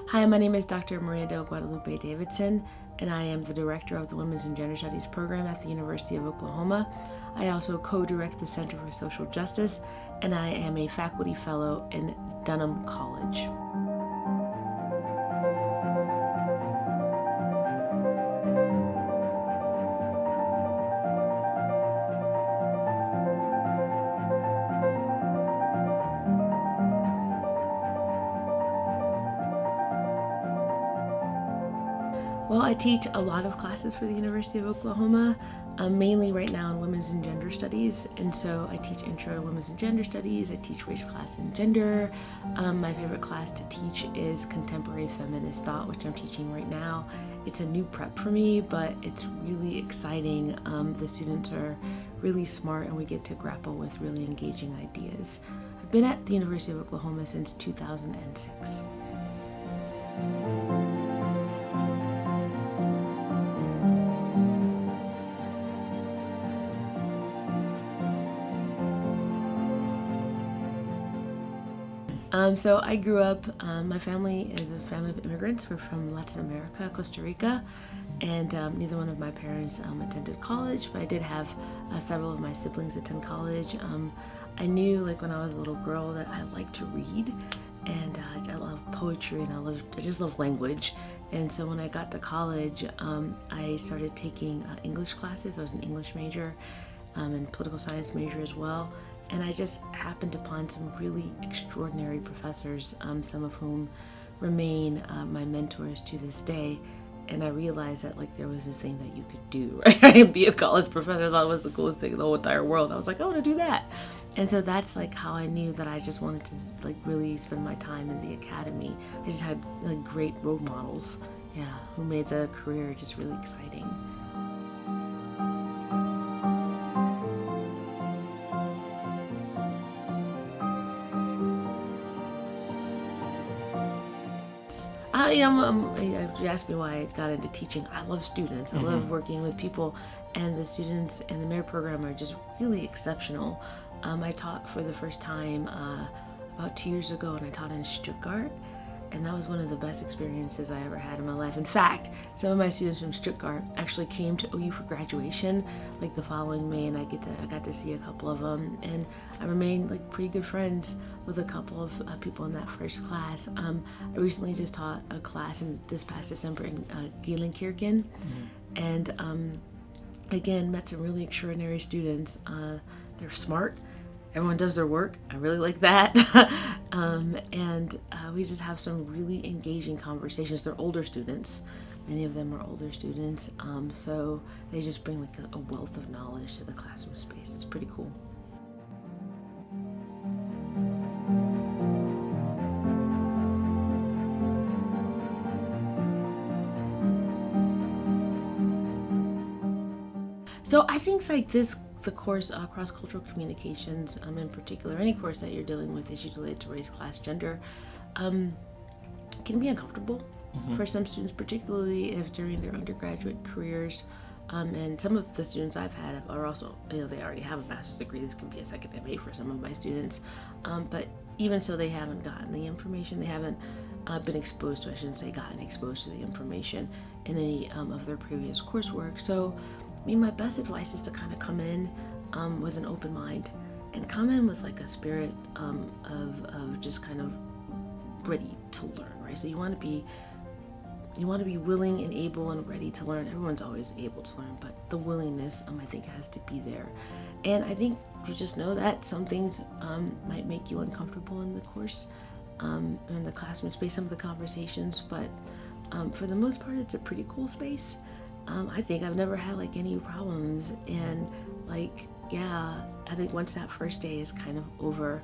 Hi, my name is Dr. Maria del Guadalupe Davidson, and I am the director of the Women's and Gender Studies program at the University of Oklahoma. I also co-direct the Center for Social Justice, and I am a faculty fellow in Dunham College. Well, I teach a lot of classes for the University of Oklahoma, mainly right now in Women's and Gender Studies. And so I teach Intro to Women's and Gender Studies, I teach Race, Class, and Gender. My favorite class to teach is Contemporary Feminist Thought, which I'm teaching right now. It's a new prep for me, but it's really exciting. The students are really smart and we get to grapple with really engaging ideas. I've been at the University of Oklahoma since 2006. So I grew up, my family is a family of immigrants. We're from Latin America, Costa Rica, and neither one of my parents attended college, but I did have several of my siblings attend college. I knew when I was a little girl that I liked to read, and I love poetry, and I just love language. And so when I got to college, I started taking English classes. I was an English major and political science major as well. And I just happened upon some really extraordinary professors, some of whom remain my mentors to this day. And I realized that there was this thing that you could do, right? Be a college professor. I thought it was the coolest thing in the whole entire world. I was like, I want to do that. And so that's how I knew that I just wanted to really spend my time in the academy. I just had great role models, who made the career just really exciting. You asked me why I got into teaching. I love students. I love working with people, and the students in the MAIR program are just really exceptional. I taught for the first time about 2 years ago, and I taught in Stuttgart, and that was one of the best experiences I ever had in my life. In fact, some of my students from Stuttgart actually came to OU for graduation the following May, and I got to see a couple of them, and I remained pretty good friends with a couple of people in that first class. I recently just taught a class this past December in Gelenkirchen, and again met some really extraordinary students. They're smart. Everyone does their work. I really like that. And we just have some really engaging conversations. They're older students. Many of them are older students. So they just bring a wealth of knowledge to the classroom space. It's pretty cool. So I think the course, cross-cultural communications in particular, any course that you're dealing with issues related to race, class, gender, can be uncomfortable for some students, particularly if during their undergraduate careers, and some of the students I've had are also, they already have a master's degree. This can be a second MA for some of my students, but even so, they haven't gotten the information. They haven't been exposed to, I shouldn't say gotten exposed to the information in any of their previous coursework. So my best advice is to kind of come in with an open mind, and come in with a spirit of just kind of ready to learn, right? So you want to be willing and able and ready to learn. Everyone's always able to learn, but the willingness I think has to be there. And I think you just know that some things might make you uncomfortable in the course, in the classroom space, some of the conversations, but for the most part it's a pretty cool space. I think I've never had any problems, and I think once that first day is kind of over,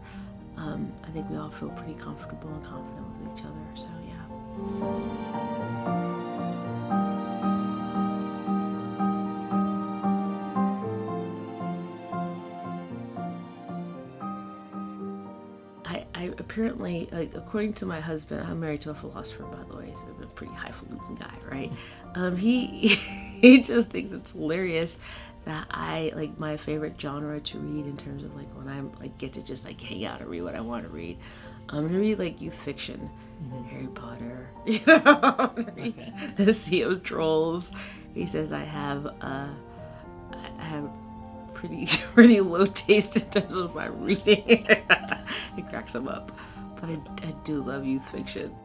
I think we all feel pretty comfortable and confident with each other, so I apparently, according to my husband, I'm married to a philosopher, by the way, so a pretty highfalutin guy, right? He just thinks it's hilarious that my favorite genre to read in terms of when I'm get to just hang out and read what I want to read, to read youth fiction. Harry Potter, you know, Okay. The Sea of Trolls. He says I have pretty low taste in terms of my reading. It cracks him up, but I do love youth fiction.